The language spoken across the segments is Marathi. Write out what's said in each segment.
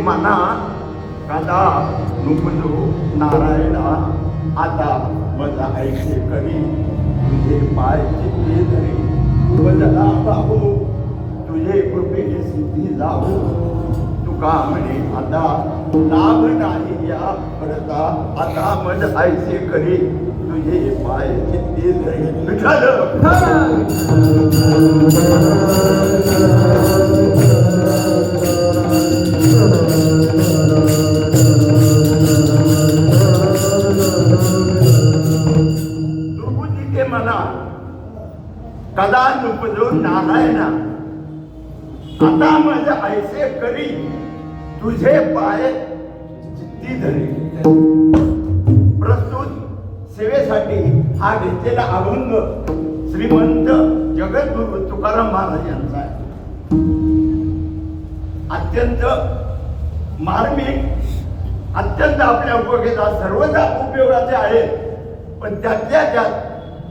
मना कदा नुकलो नारायणा आता माझा ऐसे करी तुझे पाय चित्ते धरी बदला बाहू तुझे कृपेने सिद्धी जाऊ तुका म्हणे आता लाभ नाही या करता आता मज ऐसे करी तुझे पाय चित्ते धरी विठ्ठल दुर्बुद्धीचे मना कदा नुपजो नारायणा आता मज ऐसे करी तुझे पाय चित्ती धरी. प्रस्तुत सेवेसाठी हा घेतलेला अभंग श्रीमंत जगद्गुरु तुकाराम महाराज यांचा आहे. अत्यंत मार्मिक, अत्यंत आपल्या उपयोगाचा सर्वदा उपयोगाचे आहेत, पण त्यातल्या त्यात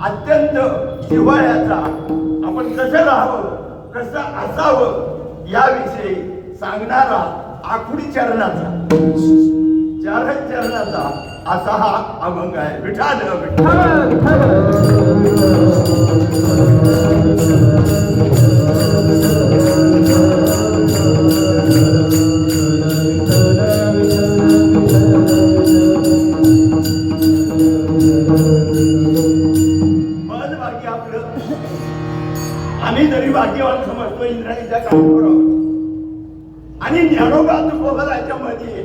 अत्यंत जिव्हाळ्याचा आपण कसं राहावं कसं असावं याविषयी सांगणारा आखुडी चरणाचा असा हा अभंग आहे. विठ्ठल मन भाग्य आपलं आम्ही जरी भाग्यवान समजतो इंद्राणीच्या कामावर आणि ज्ञानोबा तुकोबराच्या मध्ये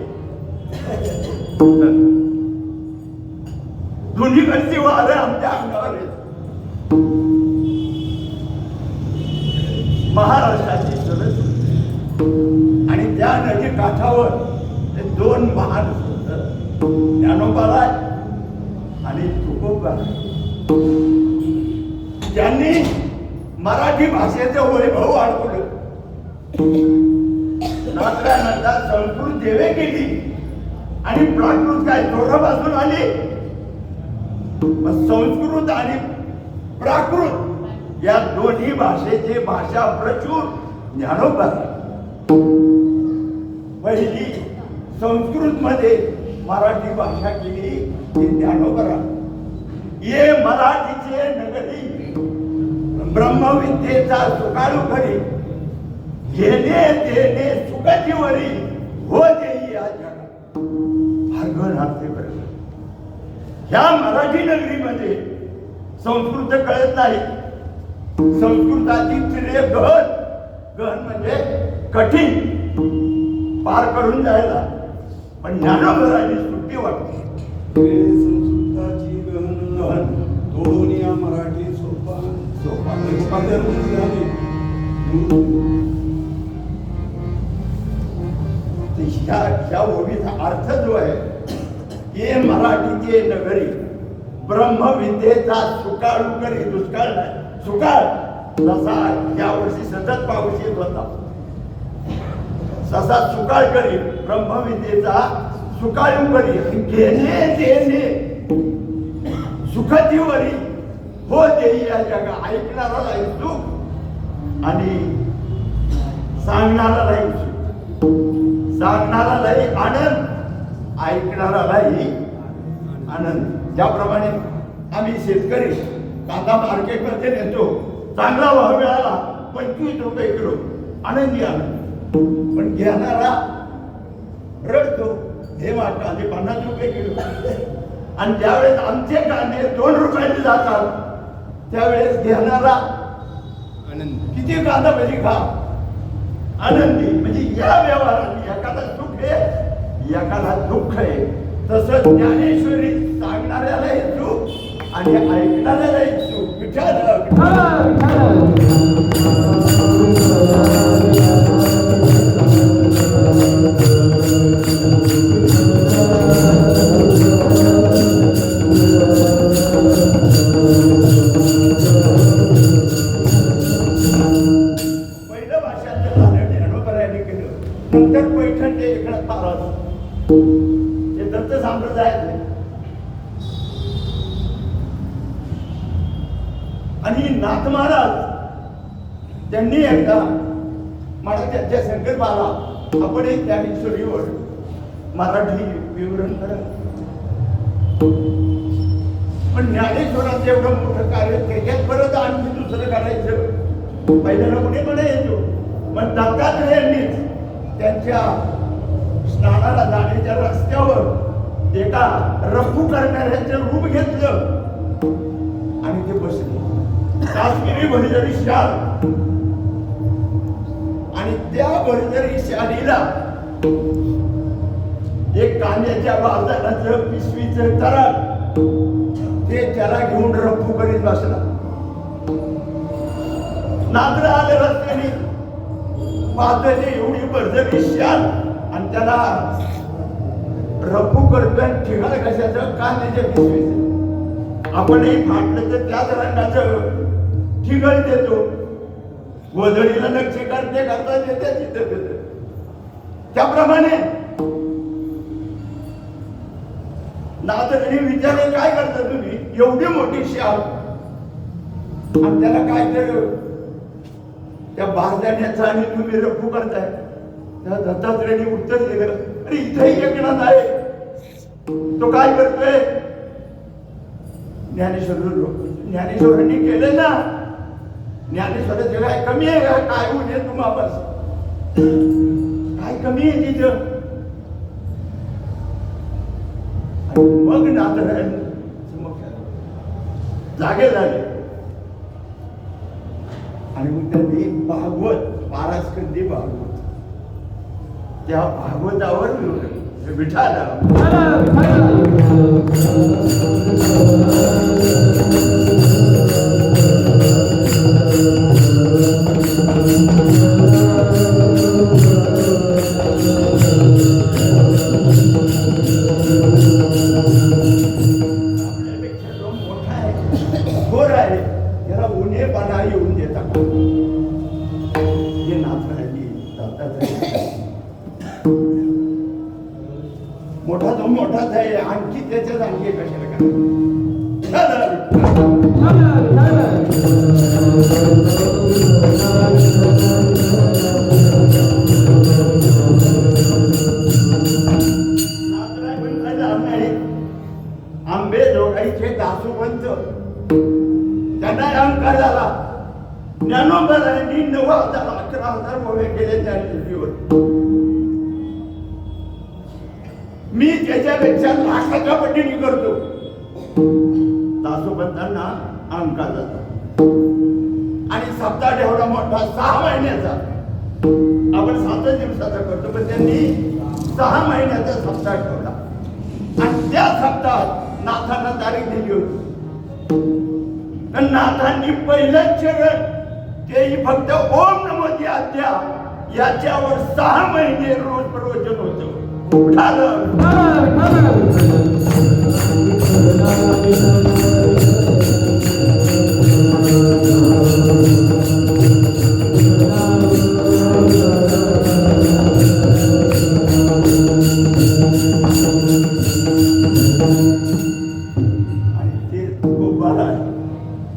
दोन्हीकडची वारं आमच्या अंगावर येत. महाराष्ट्राची सरस्वती आणि त्या नदी काठावर ते दोन महान सुंदर ज्ञानोबाराय आणि तुकोबराय ज्यांनी मराठी भाषेचं वैभव वाढवलं. नंतर संस्कृत देवे केली आणि प्राकृत काय जोरापासून आली. संस्कृत आणि प्राकृत या दोन्ही भाषेचे भाषा प्रचूर ज्ञानोबा. पहिली संस्कृत मध्ये मराठी भाषा केली ती ज्ञानोबरा. ये मराठीचे नगरी ब्रह्मविद्येचा सुकाळू घरी घेणे देणे सुखाजीवरी हो देई या जगात. भार्गव नाते बरोबर ह्या मराठी नगरीमध्ये संस्कृत कळत नाही. संस्कृताची चिरे गहन गहन म्हणजे कठीण पार करून जायला, पण ज्ञानोबराची सुट्टी वाटते. संस्कृताची गहन तोडून या मराठी सोपा सोपा ह्या ओळीचा अर्थ जो आहे, ये मराठीचे नगरी ब्रह्मविद्येचा सुकाळू करी. दुष्काळ नाही, सुकाळ. जसा या वर्षी सतत पाऊस येत होता, तसा सुकाळ करी ब्रह्मविद्येचा सुकाळू करी घेणे देणे सुखजीवरी हो देई या जगा. ऐकणारालाही सुख आणि सांगणारालाही सुख, सांगणारालाही आनंद, ऐकणारालाही आनंद. ज्याप्रमाणे आम्ही शेतकरी कांदा मार्केटमध्ये नेतो, चांगला भाव मिळाला 25 रुपये किलो, आनंदी आनंद. पण घेणारा रडतो, हे कांदे 50 रुपये किलो. आणि ज्यावेळेस आमचे कांदे 2 रुपयाने जातात त्यावेळेस घेणारा किती कांदा भजी खा आनंदी. म्हणजे या व्यवहाराने एकाला सुख आहे एकाला दुःख आहे. तसं ज्ञानेश्वरी सांगणाऱ्यालाही सुख आणि ऐकणाऱ्यालाही सुख. विचार पहिलं भाषांतर झालं ज्ञानोबरायांनी केलं, नंतर पैठण ते एकनाथ महाराज ते दत्त संप्रदायातले. आणि नाथ महाराज त्यांनी एकदा मला त्यांच्या संकल्पाला आपण एक ज्ञानेश्वरीवर मराठी विवरण करा. पण ज्ञानेश्वराचं एवढं मोठं कार्य त्याच्यात परत आणखी दुसरं करायचं पहिल्याला कुठे पण येतो. पण दत्तात्रेयांनीच त्यांच्या स्नानाला जाण्याच्या रस्त्यावर एका रफू करणाऱ्याचं रूप घेतलं आणि ते बसले. काश्मीरी भरजरी शाल आणि त्या भरजरी शालीला एक कांद्याच्या बाजाराचं पिशवीचं तराट ते त्याला घेऊन रफू करीत बसला. नांदर आले रस्त्याने पाहतले एवढी भरजरी शाल आणि त्याला रफू करतोय ठिकाण कशाचं कांद्याच्या पिशवीचं. आपणही फाटलं तर त्याच रंगाचं ठिकाण देतो. गोधडीला नक्षी करते करता देते तिथं त्याप्रमाणे नाथांनी विचारले काय करता तुम्ही एवढी मोठी शाल आणि त्याला काय तर त्या बारदाण्याचा आणि तुम्ही रफू करताय. त्या दत्तात्रेयांनी उत्तर दिलं, अरे इथेही एकनाथ आहे, तो काय करतोय. ज्ञानेश्वरांनी केलं ना. ज्ञानेश्वराचं काय कमी आहे का? काय होते तुम्हाला काय कमी आहे तिथं. मग नाथरायण जागे झाले आणि मग त्यांनी भागवत पारास्कंदी भागवत त्या भागवतावर विठाला मोठा तो मोठाच आहे. आणखी त्याच्यात आणखी कशाला नाथराय शिवशाहीचे दासोपंत त्यांना अहंकार झाला. ज्ञानोबारायांनी 9,000-11,000 मोहे केले ज्ञानज्योतीवर. मी त्याच्यापेक्षा लाखाच्या पटीने करतो. दासोपंतांना अहंकार झाला आणि सप्ताह ठेवला मोठा 6 महिन्याचा. आपण 7 दिवसाचा करतो पण त्यांनी 6 महिन्याचा सप्ताह ठेवला आणि त्या सप्ताहात नाथांना तारीख दिली होती. नाथांनी पहिलं चरण तेही फक्त ओम नमो आद्या याच्यावर 6 महिने रोज प्रवचन होतं.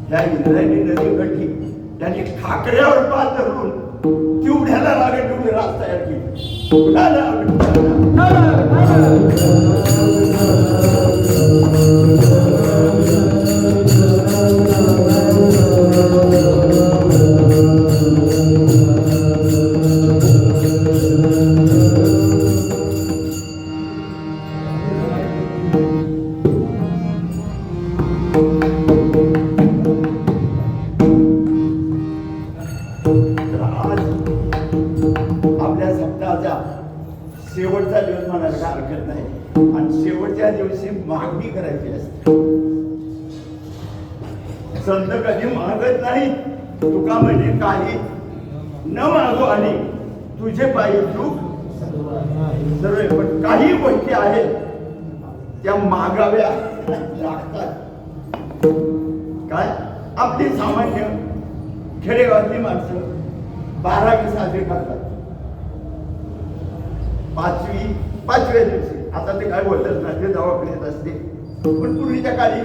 त्या इंद्रायणी नदी गठी त्यांनी ठाकऱ्यावर पाल धरून तेवढ्याला लागेल तेवढी रास तयार केली. शेवटचा दिवस म्हणायला काय हरकत नाही आणि शेवटच्या दिवशी मागणी करायची असते. संत कधी मागत नाही. तुका म्हणजे काही न मागो आणि तुझे पायी चूक सर्व. पण काही गोष्टी आहेत त्या मागाव्या लागतात. काय आपली सामान्य खेडेगावातली माणसं 12वी साजरी करतात. 5व्या दिवशी आता ते काय बोलतात ना ते दवाखान्यात असते पण पूर्वीच्या काळी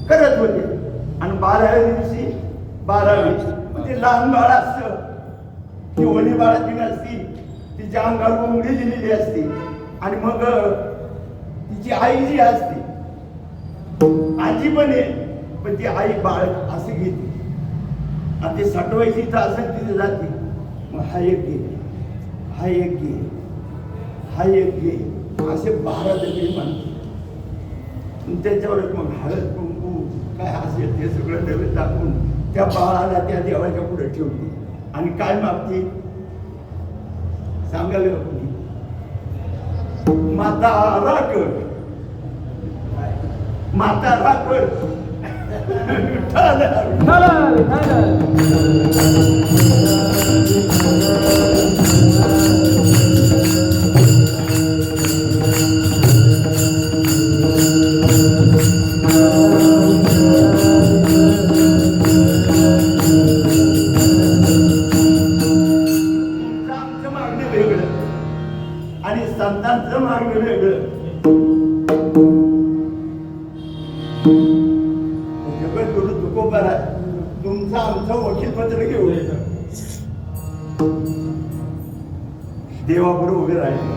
करत होते. आणि 12व्या दिवशी 12वी ते लहान बाळ असतं ती ओली बाळाची नसती. तिच्या अंगावर कोंबडी दिलेली असते आणि मग तिची आई जी असते आजी पण आहे पण ती आई बाळ असे घेते आणि ते सटवायची तर असं तिथे जाते. मग हा एक घे हा एक घे हा एक घे असे 12 दगडी म्हणते. त्याच्यावरच मग हळद कुंकू काय असेल ते सगळं नैवेद्य टाकून त्या बाळाला त्या देवाच्या पुढे ठेवते आणि काय मागते सांगायला कोणी माता राखड माता राखड. आणि संतांचं मागणं वेगळं. जगद्गुरु तुकोबारा तुमचं आमचं वकीलपत्र घेऊ देवापुढे उभे राहिले.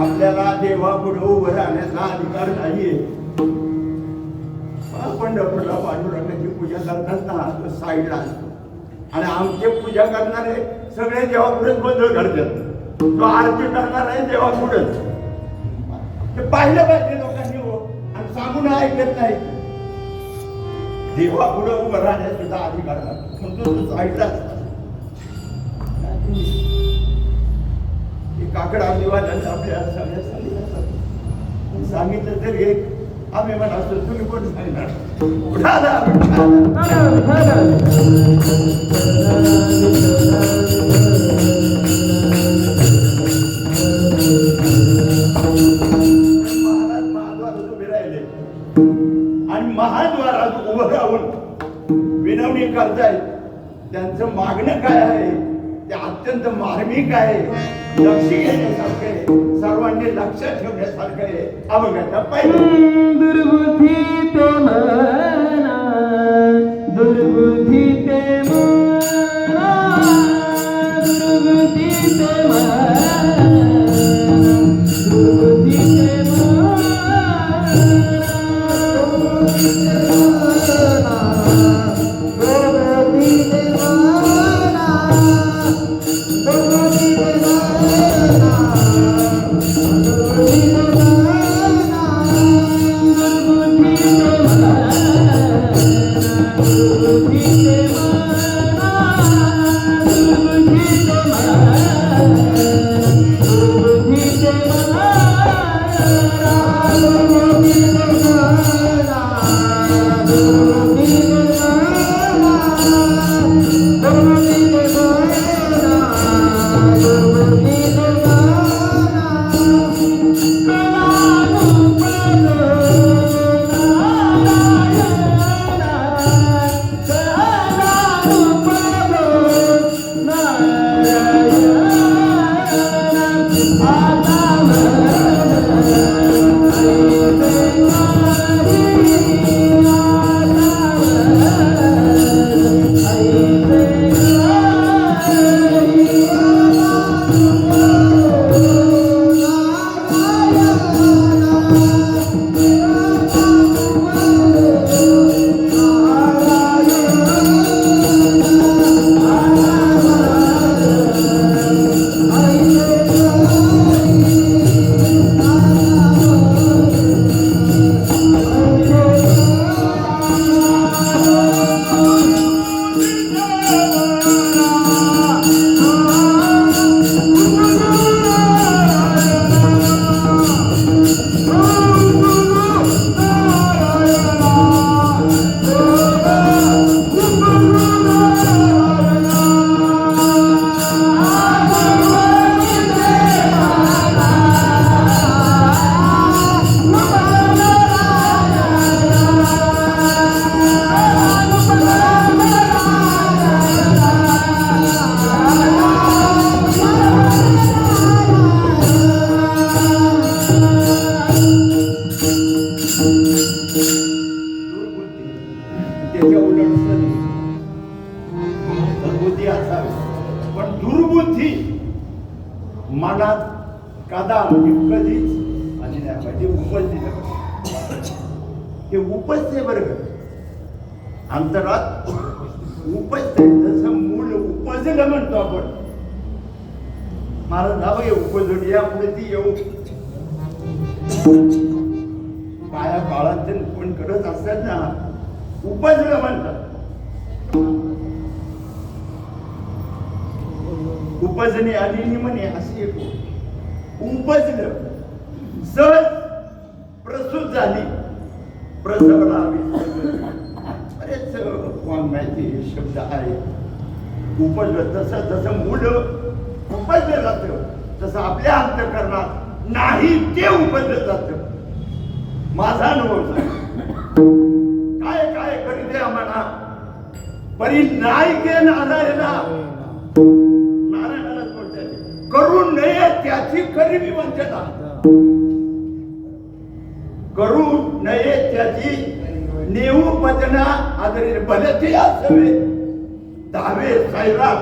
आपल्याला देवापुढे उभं राहण्याचा अधिकार नाहीये. पंढरपूरला पांडुरंगाची पूजा करताना तो साईडला असतो आणि आमचे पूजा करणारे सगळे देवापुढेच गोंधळ करतात. तो आरती करणार आहे देवापुढेच. ते पाहिलं पाहिजे लोकांनी हो आणि सांगून ऐकत नाही. देवापुढे उभं राहण्यास सुद्धा अधिकार म्हणतो तो साईडला असतात. काकडा देवाला आपल्या सगळ्या सांगितलं तरी एक आम्ही म्हणा असतो तुम्ही कोण सांगणार. महाराज महाद्वारात उभे राहिले आणि महाद्वारात उभं राहून विनवणी करतायत. त्यांचं मागणं काय आहे ते अत्यंत मार्मिक आहे. लक्ष घेण्यासारखं आहे. सर्वांनी लक्षात ठेवण्यासारखं आहे. अवघाता पाहिजे दुर्बुद्धी ते म्हणा दुर्बुद्धी ते म्हणा दुर्बुद्धी ते म्हणा दुर्बुद्धी ते म्हणा म्हणजे कधीच आणि नाही म्हणजे उपजलं हे उपजते बरं का अंतरात उपजते जसं मूल उपजलं म्हणतो आपण मला नाव ये उपजून या पुढे ती येऊ काया काळात कोण करत असतात ना उपजलं म्हणतात उपजणे आणि निमणे अशी एक उपजलं सहज प्रसूत झाली प्रसवला बरेच वाङ्मयाचे शब्द आहे उपजलं तसं जसं मुलं उपजलं जातं तसं आपल्या अंतःकरणात नाही ते उपजलं जातं माझा अनुभव काय काय करीते म्हणा परी नाही के नारायणा नारायणाला बोलतात करू नये त्याची खरी मी वंचना करू नये त्याची नेऊ पचना आदरी भलती असावे दहावे सायराट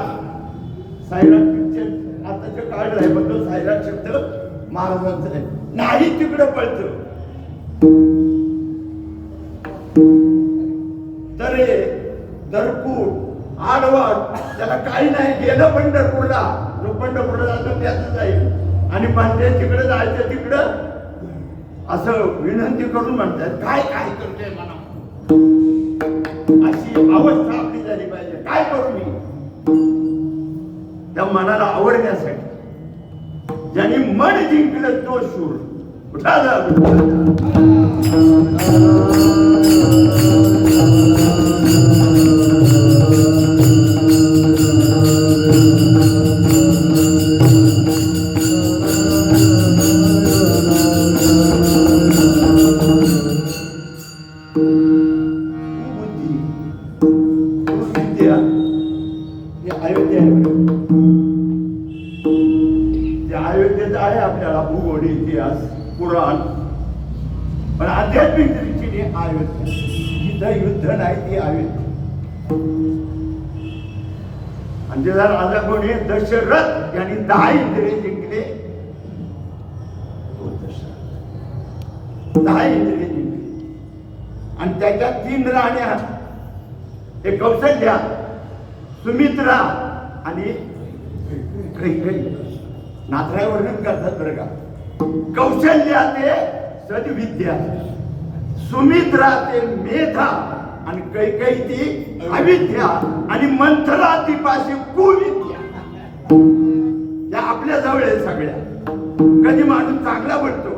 पिक्चर आताच्या काळ आहे पण तो सायराट शब्द महाराजांचा आहे नाही तिकडं पळतं तरे दरकूट आडवाट त्याला काही नाही गेलं पंढरपूरला जो पंढरपूरला जातो त्याच जाईल आणि पांढऱ्या तिकडे जायचं तिकडं असं विनंती करून म्हणतात काय काय करतोय म्हणा अशी अवस्था आपली झाली पाहिजे काय करू मी त्या मनाला आवडण्यासाठी ज्यांनी मन जिंकलं तो शूर उठाला अयोध्येचा आहे आपल्याला भूगोल इतिहास पुराण पण आध्यात्मिक दृष्टीने अयोध्या जिथं युद्ध नाही ती अयोध्या आणि ज्याला राजा कोणी दशरथ यांनी 10 इंद्रिय जिंकले 10 इंद्रिय जिंकले आणि त्याच्या 3 राण्या एक कौशल्या सुमित्रा आणि नाथराय वर्णन करतात बरं का कौशल्या ते सद्विद्या सुमित्रा ते मेधा आणि कैकई ती अविद्या आणि मंथरा ती पाशी कुविद्या या आपल्या जवळ आहे सगळ्या कधी माणूस चांगला बोलतो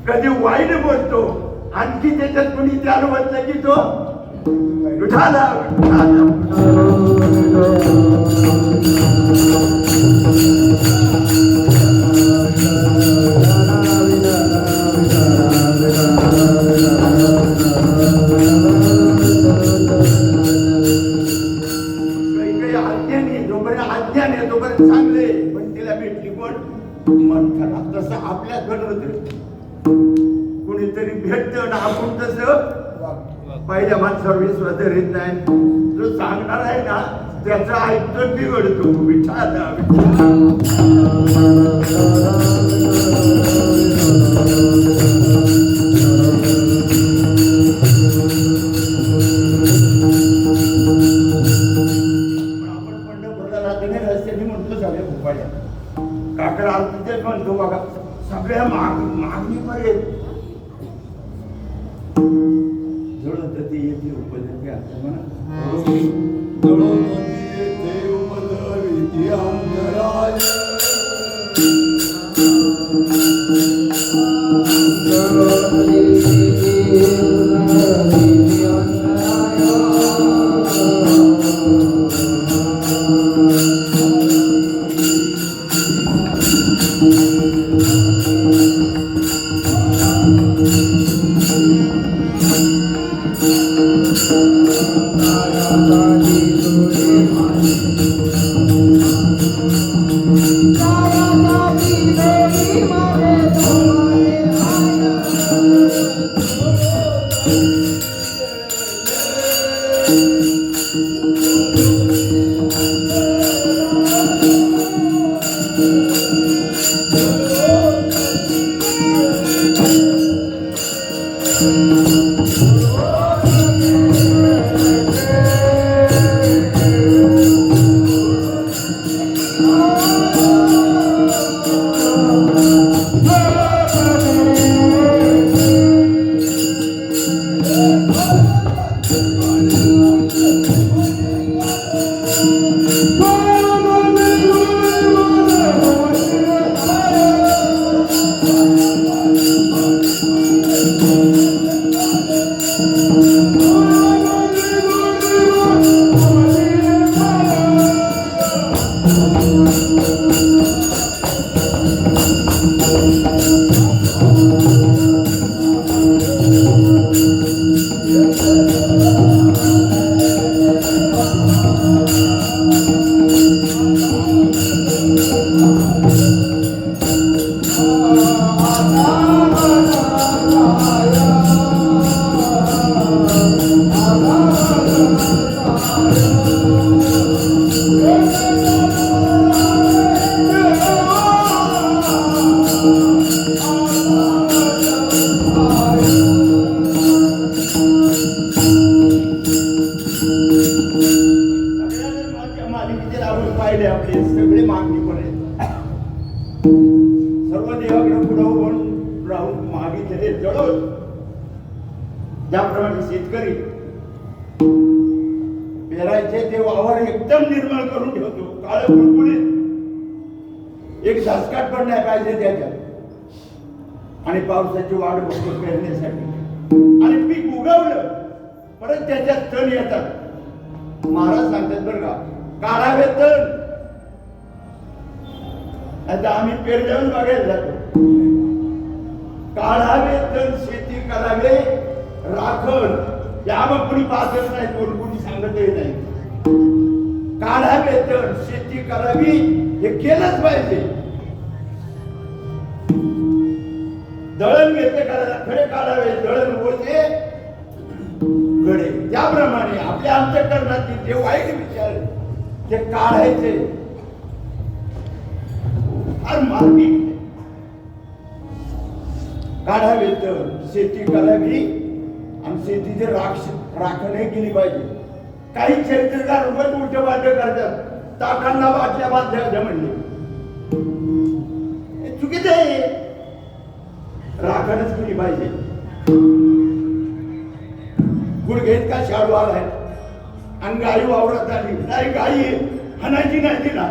कधी वाईट बोलतो आणखी त्याच्यात कोणी त्याला म्हटलं की तो उठाला आज्ञाने तोपर्यंत चांगले पण तिला भेटली कोण मंथरा तसं आपल्या गणवत कुणीतरी भेटतं ना आपण तसं पहिल्या माणसावर विश्वास धरीत नाही जो सांगणार आहे ना त्याचा ऐकतो बिघडतो विठाला काकडा तेच म्हणतो बघा सगळ्या मागणी पर्यंत जुळत ती येते उपजती असं म्हणा जुळत ती येते उपजती अंतराय राहून मागितलेले जळून ज्याप्रमाणे शेतकरी पेरायचे ते वावर एकदम निर्मळ करून ठेवतो, काळ कुळकुळीत, एक झासकाट पण नाही पाहिजे त्याच्यात, आणि पावसाची वाट बघतो पेरण्यासाठी, आणि पीक उगवलं परत त्याच्यात तण येतात. महाराज सांगतात बरं का, काढावे तण. आता आम्ही पेरल्यावर बघायला जातो, काढावे तण शेती करावे राखण, या मग कुणी पाहतच नाही, कोणी सांगतही नाही. काढावे तण शेती करावी हे केलंच पाहिजे. दळण घेतले करायला खडे काढावे, दळण होते गडे. त्याप्रमाणे आपल्या अंतःकरणातील जे वाईट विचार ते काढायचे. फार मार्मिक. काढावे तर शेती करावी आणि शेतीचे राखणही केली पाहिजे. काही चरित्रकार उगाच उलटे वाद्य करतात, ताटांना बाटल्या बांधायच्या म्हणले, चुकीचं आहे. राखणच केली पाहिजे. गुडघेत का शाळू आलाय आणि गाई वावरात आली नाही, गाई हाणायची नाही तिला,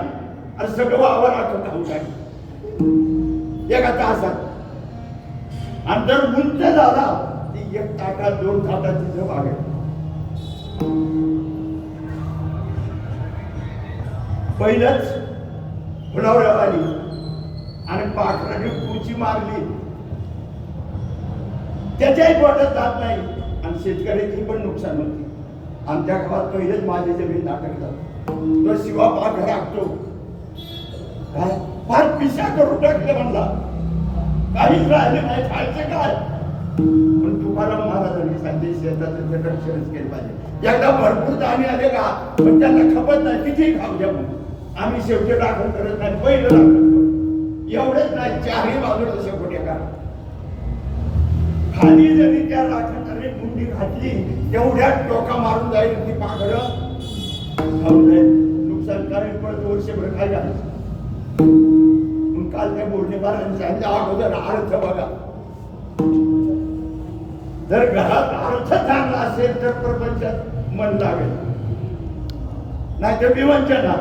आणि सगळं वावर आखत खाऊ टाकली एका तासात. आणि जर उंच झाला ती एक ताटात 2 ताटात तिथं वागेल. पहिलंच फुलावऱ्या आली आणि पाखराने कुची मारली, त्याच्याही पोटात जात नाही आणि शेतकऱ्याची पण नुकसान होते. आणि त्या गावात पहिलेच माझी जमीन नाटकतात, तो शिवा पाख राखतो. काय फार पिशा करून टाकले म्हणला, काहीच राहिले नाही, खायचं काय. पण तुकाराम महाराजांनी सांगितले शेताचं रक्षणच केलं पाहिजे. एकदा भरपूर दाणे आले का पण त्यांना खपत नाही, कितीही खाऊ द्या म्हणून. आम्ही शेवटी राखण करत नाही, पहिलं राखण एवढंच नाही, 4ही बाजूला शेकोट्या करा. खाली जरी त्या राखणाने मुंडी घातली तेवढ्या टोका मारून जाईल ती पाखरं खाऊन जाईल. नुकसानकारक परत वर्षभर काय घालायचं. काल त्या बोलणेबारांनी सांगितलं अगोदर अर्थ बघा. जर घरात अर्थ चांगला असेल तर प्रपंचात मन लागेल, नाही तर विवंचना.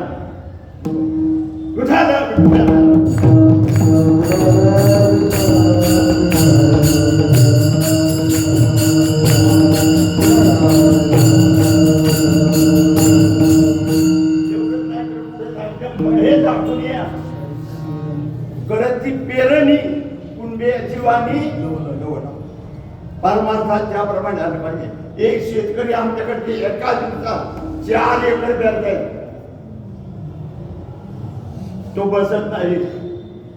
विठाला विठाला करती पेरणी कुंभ्याची वाणी परमार्थात त्याप्रमाणे आलं पाहिजे. एक शेतकरी आमच्याकडे एका दिवसात 4 एकर पेरताय, तो बसत नाही.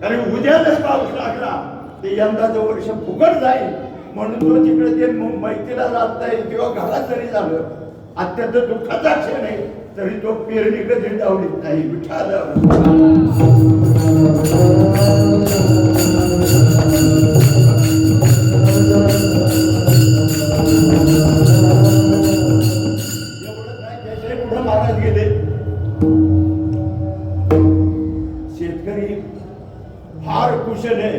कारण उद्या जर पाऊस लागला ते यंदाचं वर्ष फुकट जाईल म्हणून तो तिकडे ते मैतीला जात नाही किंवा घरात जरी झालं अत्यंत दुःखाचा क्षण आहे तरी तो पेरणी कधी डावलीत नाही. विठाला गेले. शेतकरी फार कुशल आहे.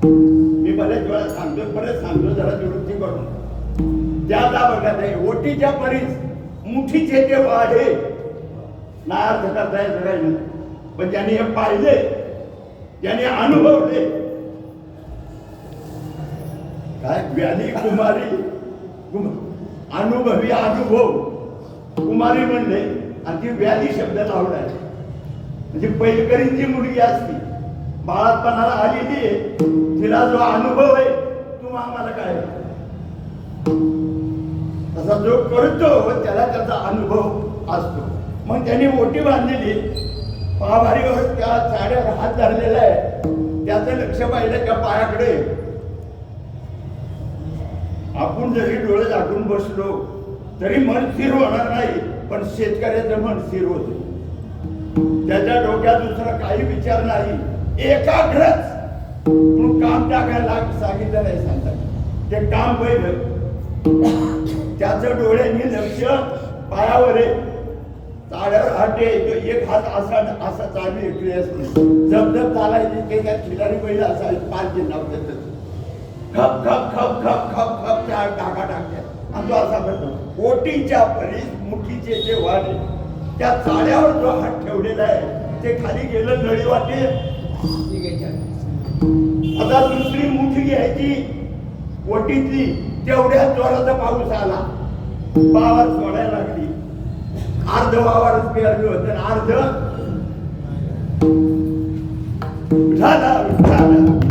मी बऱ्याच वेळा सांगतो, परत सांगतो, जरा दुरुस्ती करून त्याला बघत आहे. ओटीच्या परीस मुठीचे ते वाढे ना अर्थ करता येत नाही, पण ज्यांनी हे पाहिले, ज्यांनी अनुभवले, काय व्याधी कुमारी अनुभवी अनुभव कुमारी म्हणले आणि ती व्याधी शब्द लावलाय. म्हणजे पैलकरींची मुलगी असती, बाळातपणाला आलेली आहे, तिला जो अनुभव आहे तो आम्हाला काय तसा जो करतो त्याला त्याचा अनुभव असतो. मग त्यांनी ओटी बांधलेली, पाभारीवर त्या साड्यावर हात धरलेला आहे, त्याचं लक्ष पाहिलं त्या पायाकडे. आपण जरी डोळे झाकून बसलो तरी मन स्थिर होणार नाही, पण शेतकऱ्याचं मन स्थिर होत. त्याच्या डोक्यात दुसरा काही विचार नाही, एकाग्रच म्हणून काम टाकायला सांगितलं नाही. सांगतात ते काम पहिलं, त्याचं डोळ्यांनी लक्ष पायावर आहे, चाड्यावर हात येतो, एक हात असा असा चालू इकडे असतो, जप चालायची ते त्या खिलारी पहिलं असायचं, 5 नाव त्याचं खप खप खप खप खप खप त्या डागा टाकल्या आणि तो असा म्हणतो ओटीच्या परीस मुठीचे जे वारे त्या चाळ्यावर जो हात ठेवलेला आहे ते खाली गेलं नळी वाटे आता दुसरी मुठी घ्यायची ओटीतली तेवढ्या जोराचा पाऊस आला वावर सोडायला लागली अर्ध वावरच पेरलं होतं अर्ध झाला